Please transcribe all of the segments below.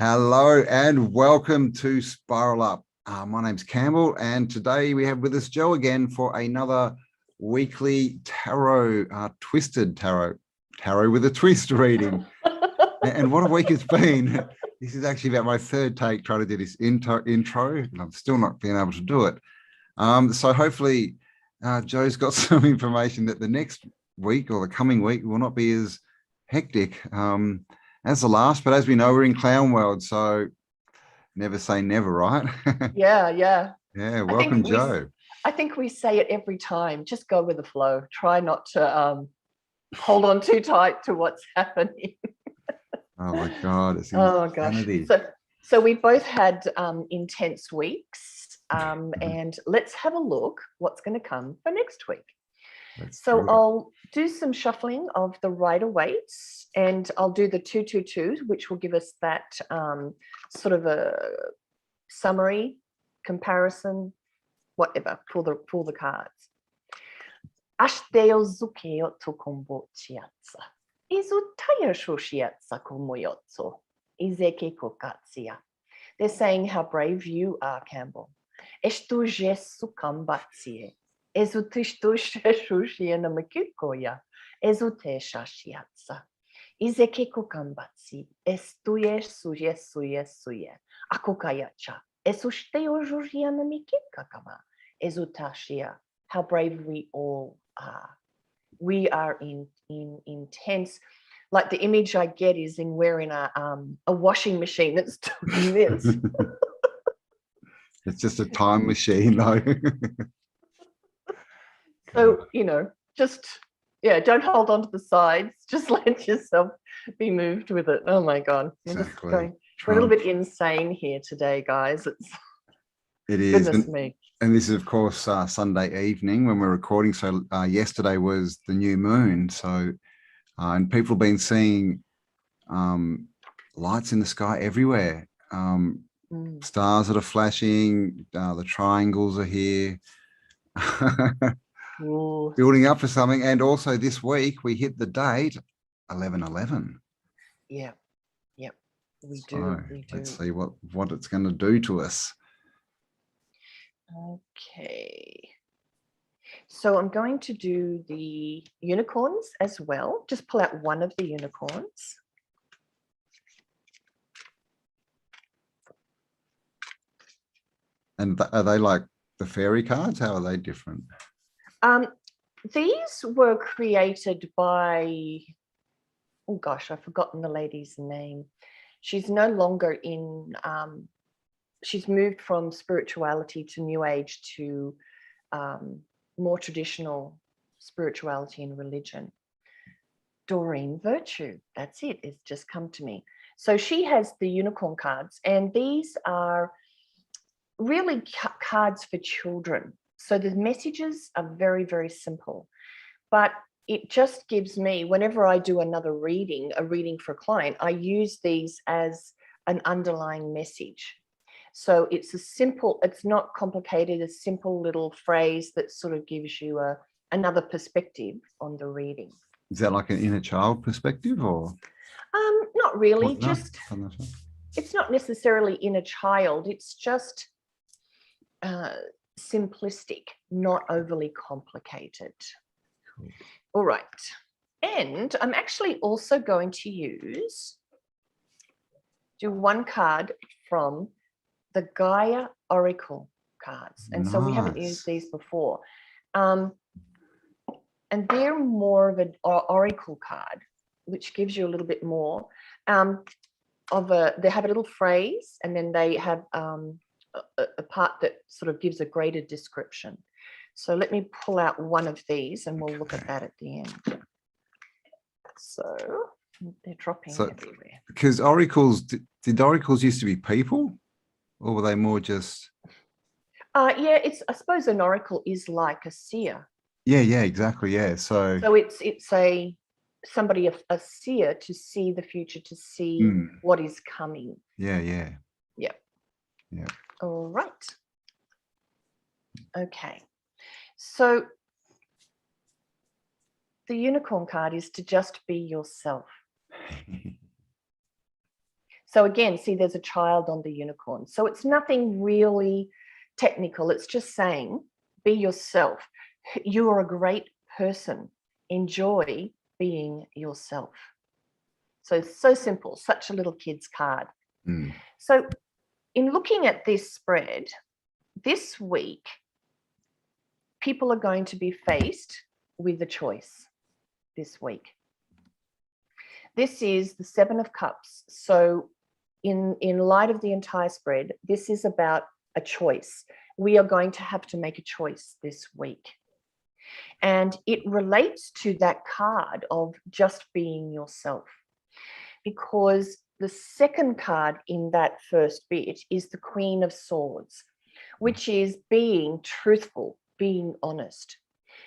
Hello and welcome to Spiral Up. My name's Campbell, and today we have with us Joe again for another weekly tarot, twisted tarot with a twist reading. And what a week it's been. This is actually about my third take trying to do this intro, and I'm still not being able to do it. So hopefully Joe's got some information that the next week or the coming week will not be as hectic as the last, but as we know, we're in clown world, so never say never, right? Yeah. Welcome, Joe. I think we say it every time. Just go with the flow. Try not to hold on too tight to what's happening. Oh my God, it's insanity. So we both had intense weeks, and let's have a look what's going to come for next week. I'll do some shuffling of the Rider-Waite, and I'll do the 222, which will give us that sort of a summary, comparison, whatever, for the cards. Ashteo zukeo to kombochiatsa. Izutaya shoshiatsa komoyotso. Izeke kokatsia. They're saying how brave you are, Campbell. Estu jesu kambatsie. Ezutistushushia namakikoya, ezuteshashiatsa. Izekiko kambatsi, estuye suye, akukayacha, esusteo jujia namikikakama, ezutashia. How brave we all are. We are in intense, like the image I get is in wearing a washing machine that's doing this. It's just a time machine though. So, don't hold on to the sides. Just let yourself be moved with it. Oh my God. Exactly. We're a little bit insane here today, guys. It is. Goodness me. And this is, of course, Sunday evening when we're recording. So yesterday was the new moon. So, and people have been seeing lights in the sky everywhere. Stars that are flashing, the triangles are here. Building up for something. And also this week we hit the date 11/11. Yeah, we do. Let's see what it's going to do to us. Okay, so I'm going to do the unicorns as well. Just pull out one of the unicorns. And are they like the fairy cards? How are they different? These were created by, oh gosh, I've forgotten the lady's name. She's no longer in, she's moved from spirituality to New Age to more traditional spirituality and religion. Doreen Virtue, that's it, it's just come to me. So she has the unicorn cards, and these are really cards for children. So the messages are very, very simple, but it just gives me, whenever I do another reading, a reading for a client, I use these as an underlying message. So it's a simple, it's not complicated, a simple little phrase that sort of gives you another perspective on the reading. Is that like an inner child perspective or? Not really, it's not necessarily inner child, it's just simplistic, not overly complicated. Cool. All right, and I'm actually also going to do one card from the Gaia Oracle cards, and so we haven't used these before, and they're more of an oracle card, which gives you a little bit more they have a little phrase, and then they have a part that sort of gives a greater description. So let me pull out one of these and we'll look at that at the end. So they're dropping everywhere. Because oracles, did oracles used to be people, or were they more just? Yeah, I suppose an oracle is like a seer. Yeah, exactly. Yeah. So it's a seer to see the future, to see what is coming. Yeah. All right. Okay. So the unicorn card is to just be yourself. So again, see, there's a child on the unicorn. So it's nothing really technical. It's just saying, be yourself. You are a great person. Enjoy being yourself. So it's so simple, such a little kid's card. Mm. So in looking at this spread, this week, people are going to be faced with a choice this week. This is the Seven of Cups. So in light of the entire spread, this is about a choice. We are going to have to make a choice this week. And it relates to that card of just being yourself, because the second card in that first bit is the Queen of Swords, which is being truthful, being honest.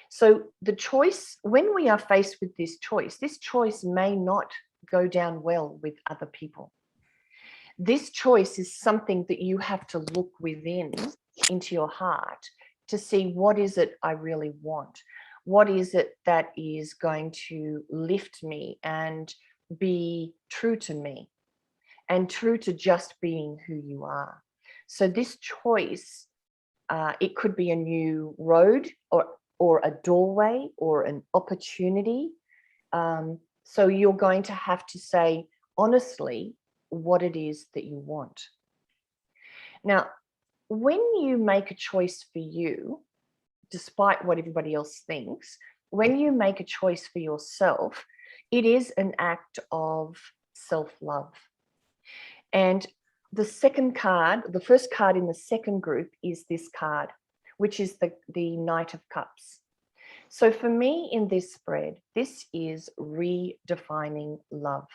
So the choice, when we are faced with this choice may not go down well with other people. This choice is something that you have to look within into your heart to see, what is it I really want? What is it that is going to lift me and be true to me and true to just being who you are? So this choice, it could be a new road or a doorway or an opportunity. So you're going to have to say honestly what it is that you want. Now, when you make a choice for you, despite what everybody else thinks, when you make a choice for yourself, it is an act of self-love. And the second card, the first card in the second group is this card, which is the Knight of Cups. So for me in this spread, this is redefining love.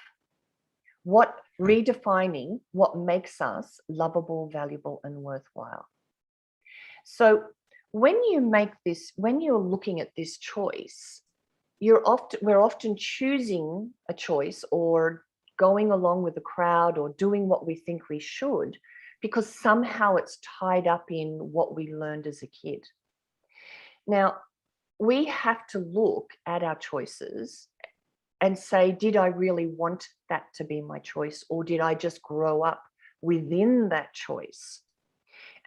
Redefining what makes us lovable, valuable, and worthwhile. So when you're looking at this choice, we're often choosing a choice or going along with the crowd or doing what we think we should, because somehow it's tied up in what we learned as a kid. Now, we have to look at our choices and say, did I really want that to be my choice, or did I just grow up within that choice?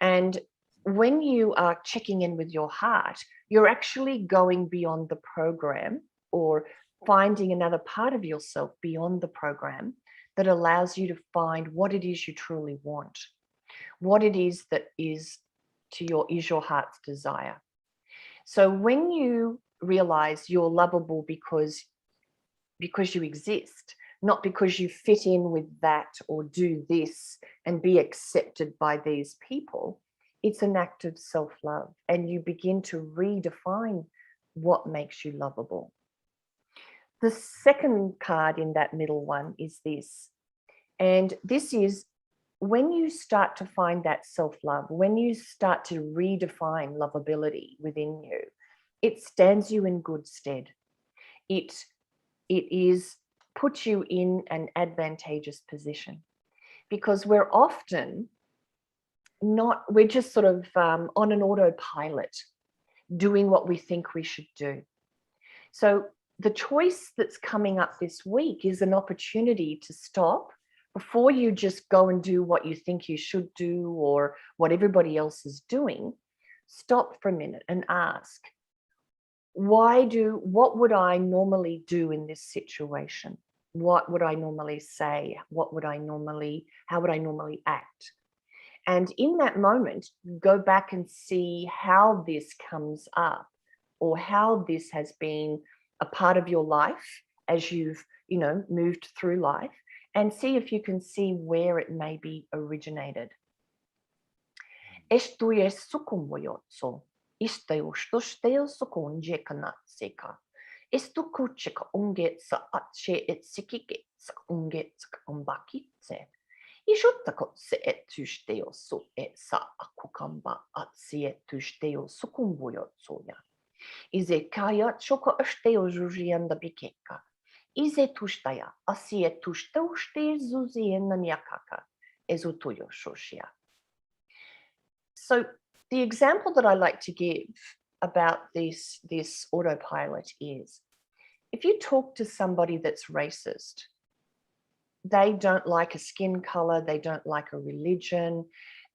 And when you are checking in with your heart, you're actually going beyond the program or finding another part of yourself beyond the program that allows you to find what it is you truly want, what it is that is your heart's desire. So when you realize you're lovable because you exist, not because you fit in with that or do this and be accepted by these people, it's an act of self-love, and you begin to redefine what makes you lovable. The second card in that middle one is this, and this is when you start to find that self-love, when you start to redefine lovability within you, it stands you in good stead. It puts you in an advantageous position, because we're just sort of on an autopilot doing what we think we should do. So the choice that's coming up this week is an opportunity to stop before you just go and do what you think you should do or what everybody else is doing. Stop for a minute and ask, what would I normally do in this situation? What would I normally say? How would I normally act? And in that moment, go back and see how this comes up, or how this has been a part of your life as you've, moved through life, and see if you can see where it may be originated. Ishottako se et tysteo su et sa akukamba at si et tysteo sukumboyotsoja. Ize kaya choko asteo jujianda bikeka. Ize tushtaja asi et tusteo ste zuziena miakaka ezutuyo shoshia. So the example that I like to give about this autopilot is, if you talk to somebody that's racist, they don't like a skin color, they don't like a religion,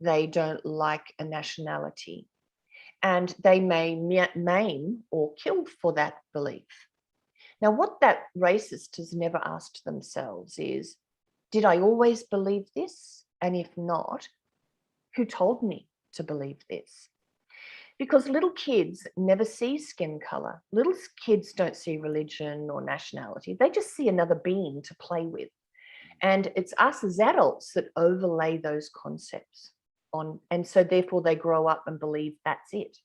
they don't like a nationality. And they may maim or kill for that belief. Now, what that racist has never asked themselves is, did I always believe this? And if not, who told me to believe this? Because little kids never see skin color. Little kids don't see religion or nationality. They just see another being to play with. And it's us as adults that overlay those concepts on. And so therefore they grow up and believe that's it.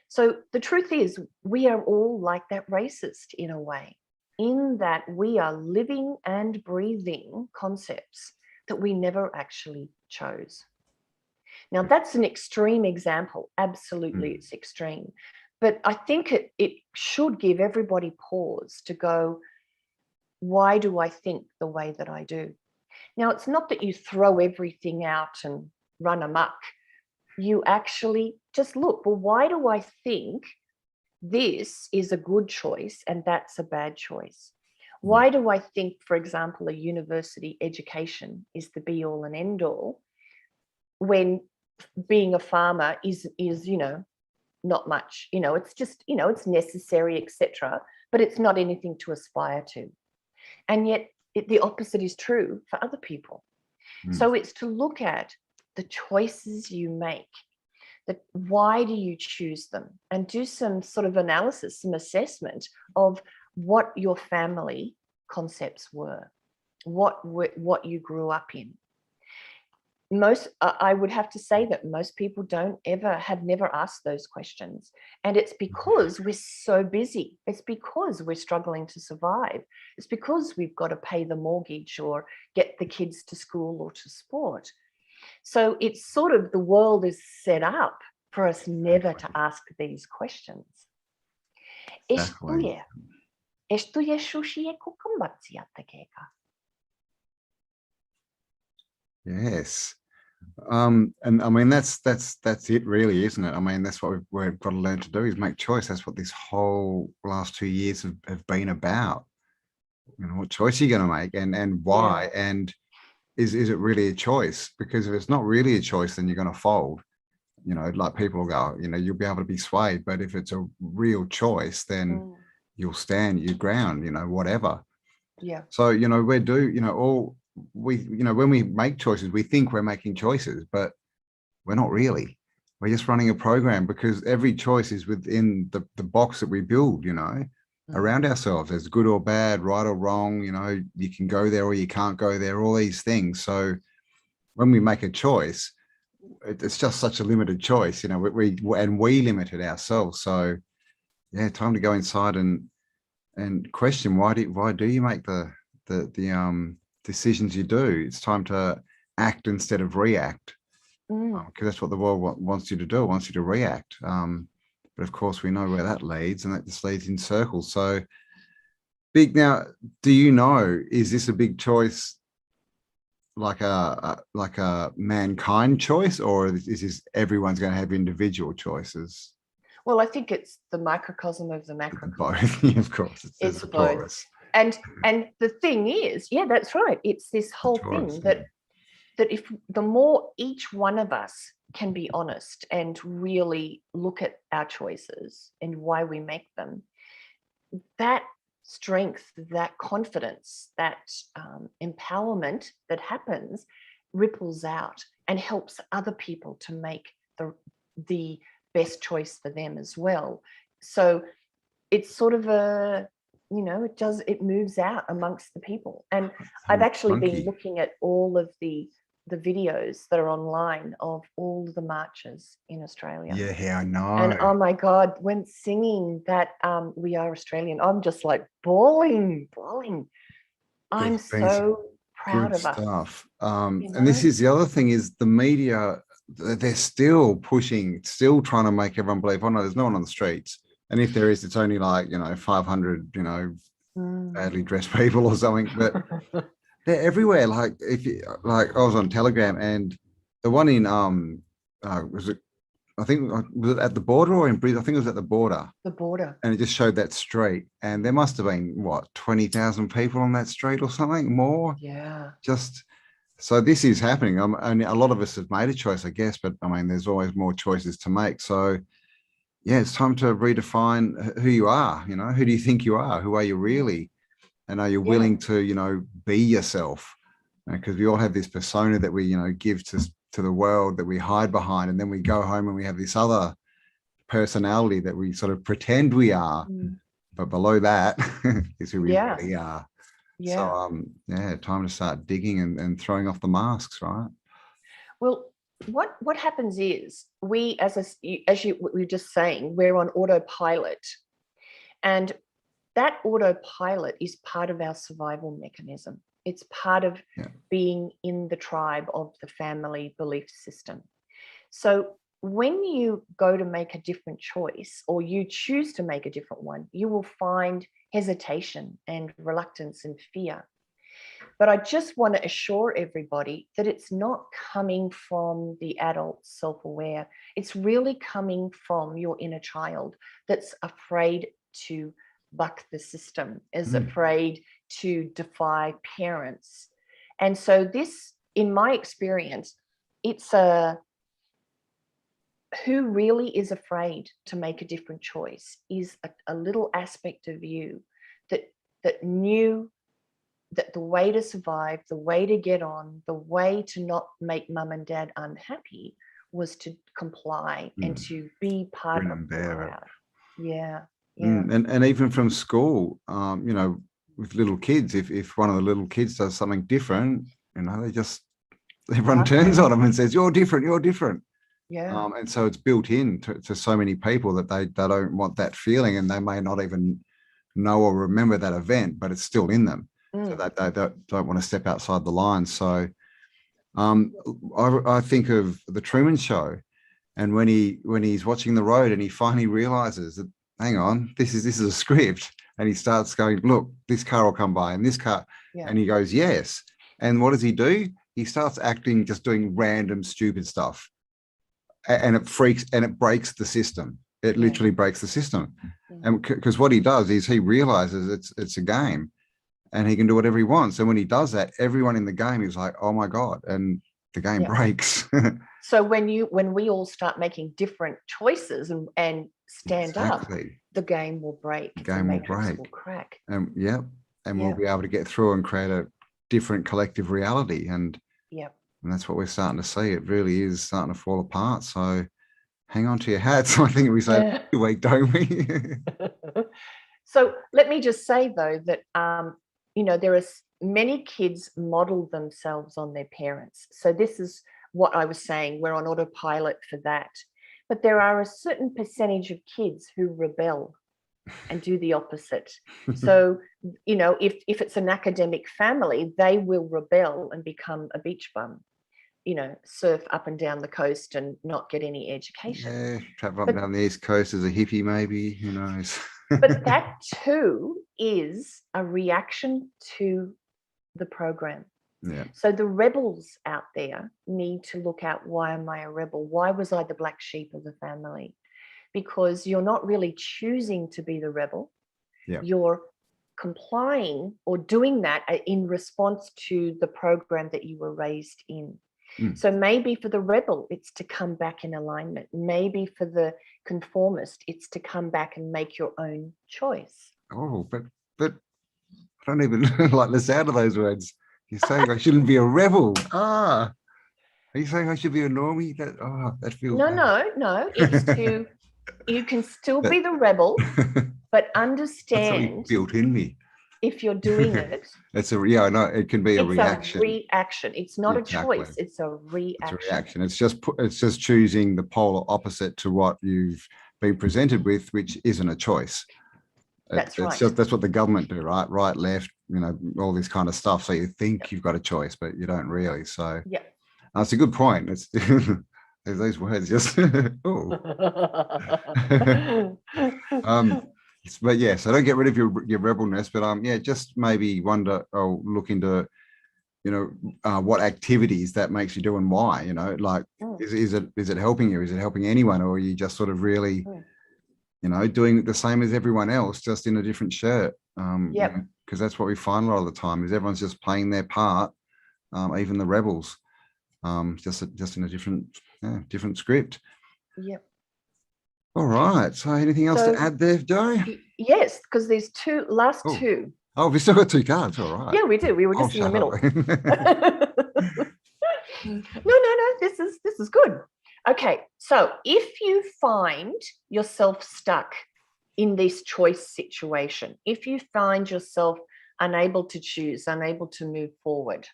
So the truth is, we are all like that racist in a way, in that we are living and breathing concepts that we never actually chose. Now, that's an extreme example. Absolutely, it's extreme. But I think it should give everybody pause to go, why do I think the way that I do? Now, it's not that you throw everything out and run amok. You actually just look, well, why do I think this is a good choice and that's a bad choice? Why do I think, for example, a university education is the be all and end all when being a farmer is not much, it's just, it's necessary, etc., but it's not anything to aspire to. And yet the opposite is true for other people. So it's to look at the choices you make, that why do you choose them, and do some sort of analysis, some assessment of what your family concepts were, what you grew up in. I would have to say that most people have never asked those questions. And it's because we're so busy. It's because we're struggling to survive. It's because we've got to pay the mortgage or get the kids to school or to sport. So it's sort of, the world is set up for us never to ask these questions. Exactly. Yes. And I mean, that's it really, isn't it? I mean, that's what we've got to learn to do, is make choice. That's what this whole last 2 years have been about. What choice are you going to make, and why? Yeah. And is it really a choice? Because if it's not really a choice, then you're going to fold. Like people will go, you'll be able to be swayed. But if it's a real choice, then you'll stand your ground, whatever. Yeah. So, when we make choices, we think we're making choices, but we're not really. We're just running a program, because every choice is within the box that we build, around ourselves, as good or bad, right or wrong. You can go there or you can't go there, all these things. So when we make a choice, it's just such a limited choice, we limited ourselves. So yeah, time to go inside and question, why do you make the decisions you do? It's time to act instead of react, because that's what the world wants you to do. It wants you to react. But of course, we know where that leads, and that just leads in circles. So big. Now, do you know, is this a big choice, like a mankind choice, or is this everyone's going to have individual choices? Well, I think it's the microcosm of the macrocosm. Both, yeah, of course. It's both. And the thing is, yeah, that's right. It's this whole thing that if the more each one of us can be honest and really look at our choices and why we make them, that strength, that confidence, that empowerment that happens ripples out and helps other people to make the best choice for them as well. So it's sort of it moves out amongst the people. And I've actually been looking at all of the videos that are online of all the marches in Australia. Yeah, I know. And oh my God, when singing that We Are Australian, I'm just like bawling. I'm so proud of us. And this is the other thing, is the media, they're still pushing, still trying to make everyone believe, oh no, there's no one on the streets. And if there is, it's only like, 500, badly dressed people or something. But they're everywhere. Like I was on Telegram, and the one in was it I think, was it at the border or in Brisbane? I think it was at the border. The border. And it just showed that street. And there must have been, what, 20,000 people on that street or something more? Yeah. Just, so this is happening. And a lot of us have made a choice, I guess, but I mean, there's always more choices to make. So yeah, it's time to redefine who you are. You know, who do you think you are? Who are you really? And are you willing to, you know, be yourself? Because we all have this persona that we, you know, give to the world, that we hide behind, and then we go home and we have this other personality that we sort of pretend we are, but below that is who we really are. So yeah, time to start digging and throwing off the masks, right? Well, what happens is we, as we were just saying, we're on autopilot, and that autopilot is part of our survival mechanism. It's part of being in the tribe of the family belief system. So when you go to make a different choice, or you choose to make a different one, you will find hesitation and reluctance and fear. But I just want to assure everybody that it's not coming from the adult self-aware. It's really coming from your inner child that's afraid to buck the system, is afraid to defy parents. And so this, in my experience, it's who really is afraid to make a different choice is a little aspect of you that knew that the way to survive, the way to get on, the way to not make mum and dad unhappy was to comply and to be part of the crowd. Yeah. And even from school, you know, with little kids, if one of the little kids does something different, you know, everyone turns on them and says, you're different. Yeah. And so it's built in to so many people that they don't want that feeling, and they may not even know or remember that event, but it's still in them. So that they don't want to step outside the lines. So I think of the Truman Show, and when he's watching the road and he finally realizes that, hang on, this is a script, and he starts going, look, this car will come by, and this car, and he goes, yes. And what does he do? He starts acting, just doing random stupid stuff, and it breaks the system. It literally breaks the system. And because what he does is he realizes it's a game, and he can do whatever he wants. And when he does that, everyone in the game is like, oh my God, and the game breaks. So when we all start making different choices and stand up, the game will break. The game will break. Will crack. And we'll be able to get through and create a different collective reality. And that's what we're starting to see. It really is starting to fall apart. So hang on to your hats. I think we say every week, don't we? So let me just say though that you know, there are many kids model themselves on their parents. So this is what I was saying. We're on autopilot for that. But there are a certain percentage of kids who rebel and do the opposite. So, you know, if it's an academic family, they will rebel and become a beach bum, you know, surf up and down the coast and not get any education. Yeah, travel up and down the East Coast as a hippie, maybe, who knows. But that too is a reaction to the program. Yeah. So the rebels out there need to look at, why am I a rebel? Why was I the black sheep of the family? Because you're not really choosing to be the rebel. Yeah. You're complying or doing that in response to the program that you were raised in. So maybe for the rebel, it's to come back in alignment. Maybe for the conformist, it's to come back and make your own choice. Oh, but I don't even like the sound of those words. You're saying I shouldn't be a rebel. Are you saying I should be a normie? That feels bad. No. It's to, you can still be the rebel, but understand. That's built in me. If you're doing it, it's it can be a reaction. It's not a choice. It's a reaction. It's a reaction. It's just choosing the polar opposite to what you've been presented with, which isn't a choice. That's what the government do, right? Right, left, you know, all this kind of stuff. So you think you've got a choice, but you don't really. So that's a good point. It's those words just but yeah, so don't get rid of your rebelness, but just maybe wonder or look into what activities that makes you do and why, like, is it helping you? Is it helping anyone? Or are you just sort of really, doing the same as everyone else, just in a different shirt? Because that's what we find a lot of the time is everyone's just playing their part, even the rebels, just in a different script. Yep. All right. So anything else to add there, Joe? Yes, because there's last two. Oh, we've still got two cards. All right. Yeah, we do. We were just in the middle. No. This is good. Okay. So if you find yourself stuck in this choice situation, if you find yourself unable to choose, unable to move forward,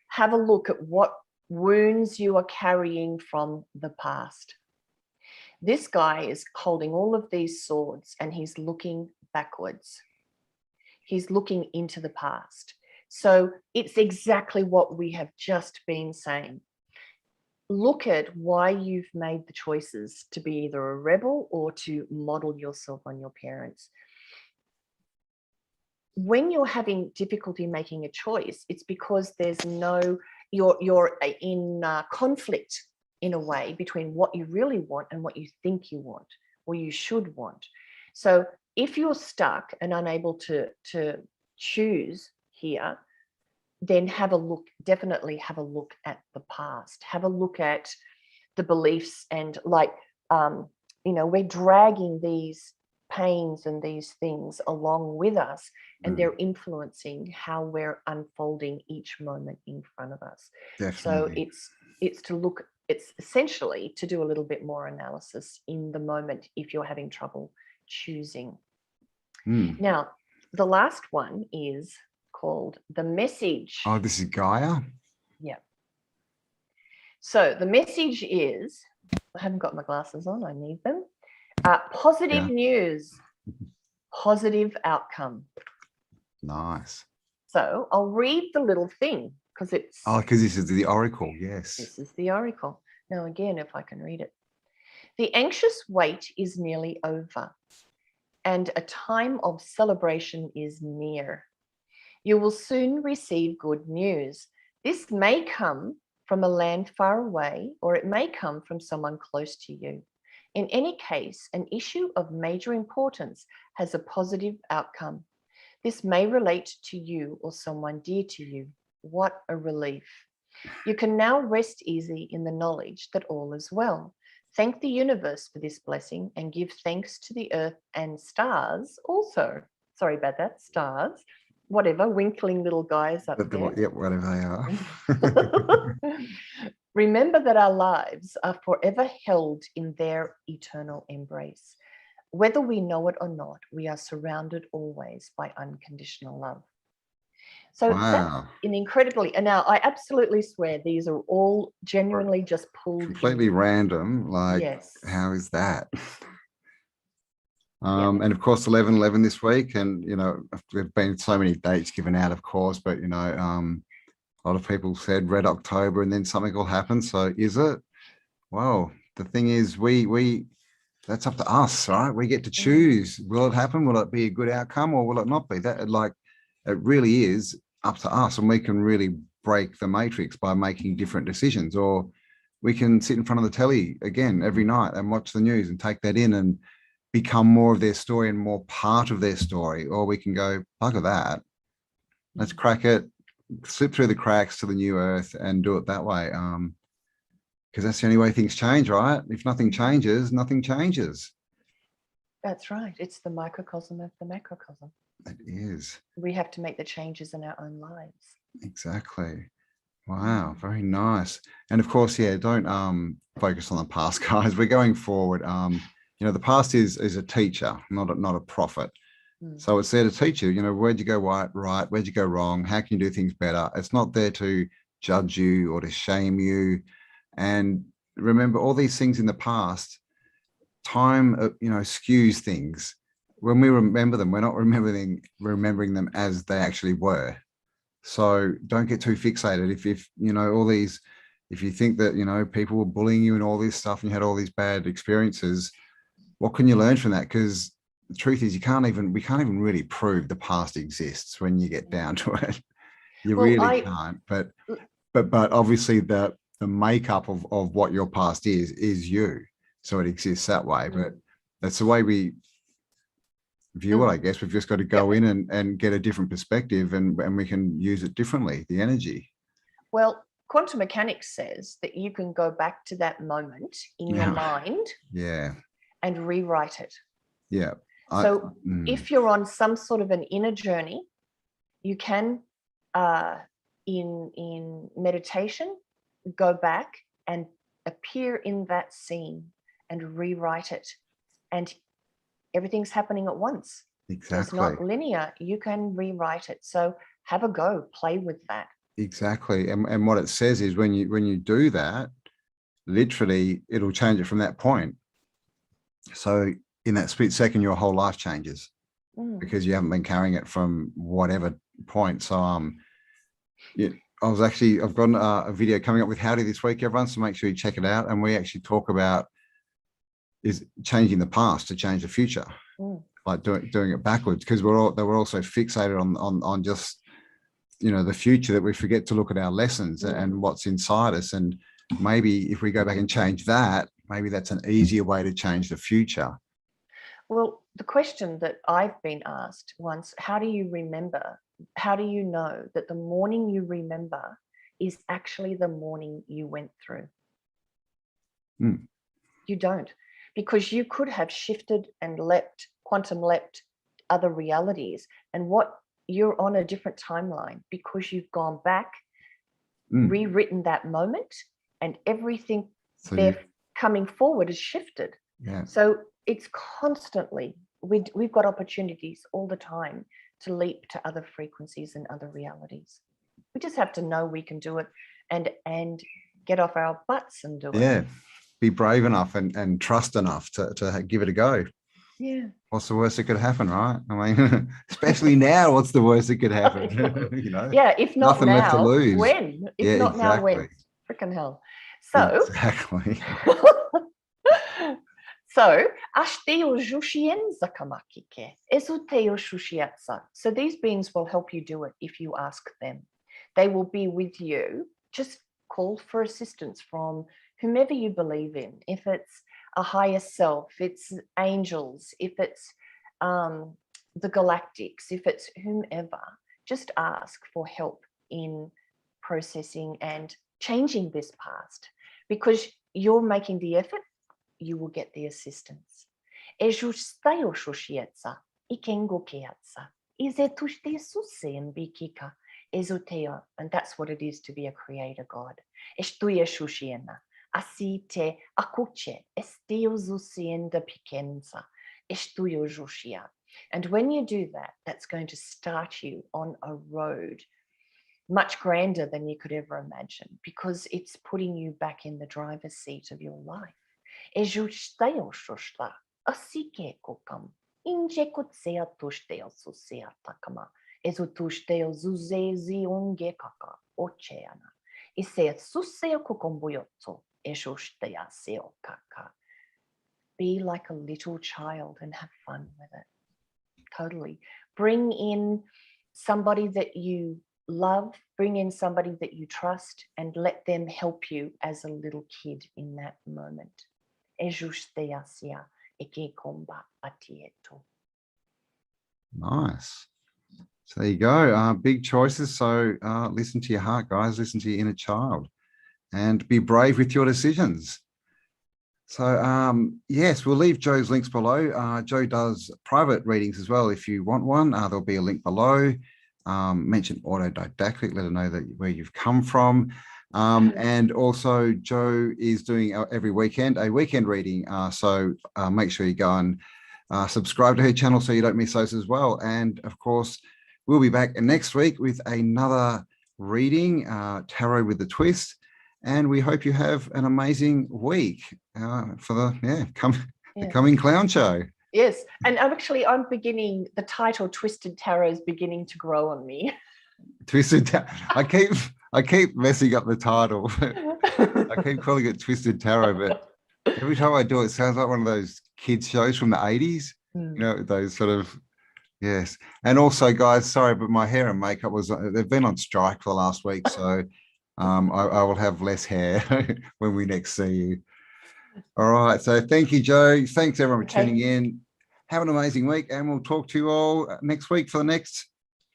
have a look at what wounds you are carrying from the past. This guy is holding all of these swords and he's looking backwards. He's looking into the past. So it's exactly what we have just been saying. Look at why you've made the choices to be either a rebel or to model yourself on your parents. When you're having difficulty making a choice, it's because there's you're in conflict in a way between what you really want and what you think you want or you should want. So if you're stuck and unable to choose here, then definitely have a look at the past. Have a look at the beliefs and we're dragging these pains and these things along with us, and they're influencing how we're unfolding each moment in front of us. Definitely. So it's essentially to do a little bit more analysis in the moment if you're having trouble choosing. Now, the last one is called the message. Oh, this is Gaia? Yeah. So the message is, I haven't got my glasses on, I need them. Positive news, positive outcome. Nice. So I'll read the little thing because it's... Oh, because this is the oracle, yes. This is the oracle. Now again, if I can read it. The anxious wait is nearly over, and a time of celebration is near. You will soon receive good news. This may come from a land far away, or it may come from someone close to you. In any case, an issue of major importance has a positive outcome. This may relate to you or someone dear to you. What a relief. You can now rest easy in the knowledge that all is well. Thank the universe for this blessing and give thanks to the earth and stars also. Sorry about that, stars. Whatever, winkling little guys up there. Yep, whatever they are. Remember that our lives are forever held in their eternal embrace. Whether we know it or not, we are surrounded always by unconditional love. So that's an incredibly, and now I absolutely swear these are all genuinely just pulled. Completely random, like, yes. How is that? And of course 11/11 this week, and there've been so many dates given out, of course, but a lot of people said Red October and then something will happen. So is it? Well, the thing is, we that's up to us, right? We get to choose. Will it happen? Will it be a good outcome, or will it not be? That, like, it really is up to us, and we can really break the matrix by making different decisions. Or we can sit in front of the telly again every night and watch the news and take that in and become more of their story and more part of their story. Or we can go, bugger that, let's crack it, slip through the cracks to the new earth and do it that way. Because that's the only way things change, right? If nothing changes, nothing changes. That's right. It's the microcosm of the macrocosm. It is. We have to make the changes in our own lives. Exactly. Wow, very nice. And of course, don't focus on the past, guys. We're going forward. The past is a teacher, not a prophet. So it's there to teach you, where'd you go right, where'd you go wrong, how can you do things better? It's not there to judge you or to shame you. And remember, all these things in the past, time, skews things. When we remember them, we're not remembering them as they actually were. So don't get too fixated. If you think that, people were bullying you and all this stuff and you had all these bad experiences, what can you learn from that? Because the truth is we can't even really prove the past exists when you get down to it. You Well, really can't. But obviously the makeup of what your past is you. So it exists that way. But that's the way we view it, I guess. We've just got to go in and get a different perspective, and we can use it differently, the energy. Well, quantum mechanics says that you can go back to that moment in your mind and rewrite it. Yeah. So if you're on some sort of an inner journey, you can, in meditation, go back and appear in that scene and rewrite it. And everything's happening at once. Exactly. It's not linear. You can rewrite it. So have a go, play with that. Exactly. And what it says is when you do that, literally it'll change it from that point. So in that split second, your whole life changes because you haven't been carrying it from whatever point. So I've got a video coming up with Howdy this week, everyone. So make sure you check it out. And we actually talk about is changing the past to change the future, like doing it backwards, because they were also fixated on just, the future, that we forget to look at our lessons and what's inside us. And maybe if we go back and change that, maybe that's an easier way to change the future. Well, the question that I've been asked once, how do you remember? How do you know that the morning you remember is actually the morning you went through? You don't, because you could have shifted and quantum leapt other realities. And what you're on a different timeline because you've gone back, rewritten that moment, and everything coming forward is shifted. Yeah. So it's constantly, we've got opportunities all the time to leap to other frequencies and other realities. We just have to know we can do it and get off our butts and do it. Yeah. Be brave enough and trust enough to give it a go. Yeah. What's the worst that could happen, right? I mean, especially now, what's the worst that could happen? Yeah, if not nothing now, left to lose. when? If not now, when? Freaking hell. So, exactly. So these beings will help you do it if you ask them. They will be with you. Just call for assistance from whomever you believe in. If it's a higher self, it's angels, if it's the galactics, if it's whomever, just ask for help in processing and changing this past, because you're making the effort, you will get the assistance. And that's what it is to be a creator God. And when you do that, that's going to start you on a road much grander than you could ever imagine, because it's putting you back in the driver's seat of your life. Be like a little child and have fun with it. Totally. Bring in somebody that you love, bring in somebody that you trust, and let them help you as a little kid in that moment. Nice. So there you go. Big choices. So listen to your heart, guys. Listen to your inner child and be brave with your decisions. So yes, we'll leave Joe's links below. Joe does private readings as well. If you want one, there'll be a link below. Mention autodidactic, let her know that where you've come from. And also Joe is doing every weekend a weekend reading. So make sure you go and subscribe to her channel so you don't miss those as well. And of course, we'll be back next week with another reading, Tarot with a Twist. And we hope you have an amazing week for the coming clown show. Yes, and I'm beginning, the title Twisted Tarot is beginning to grow on me. Twisted Tarot. I keep messing up the title. I keep calling it Twisted Tarot, but every time I do it, it sounds like one of those kids shows from the 80s. You know, those sort of Yes. And also, guys, sorry, but my hair and makeup they've been on strike for the last week. So I will have less hair when we next see you. All right. So thank you, Joe. Thanks, everyone, for tuning in. Have an amazing week, and we'll talk to you all next week for the next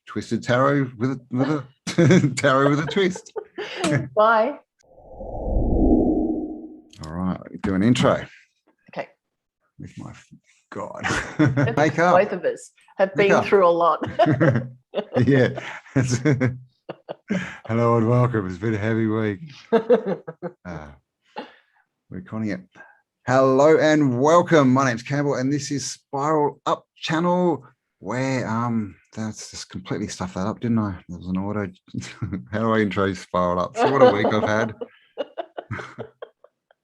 Twisted Tarot with a tarot with a twist. Bye. All right. Do an intro. Okay. With my God. Makeup. Both of us have been through a lot. Yeah. Hello and welcome. It's been a heavy week. We're calling it. Hello and welcome. My name's Campbell, and this is Spiral Up channel, where that's just completely stuffed that up, didn't I? There was an auto. How do I intro Spiral Up? So what a week I've had.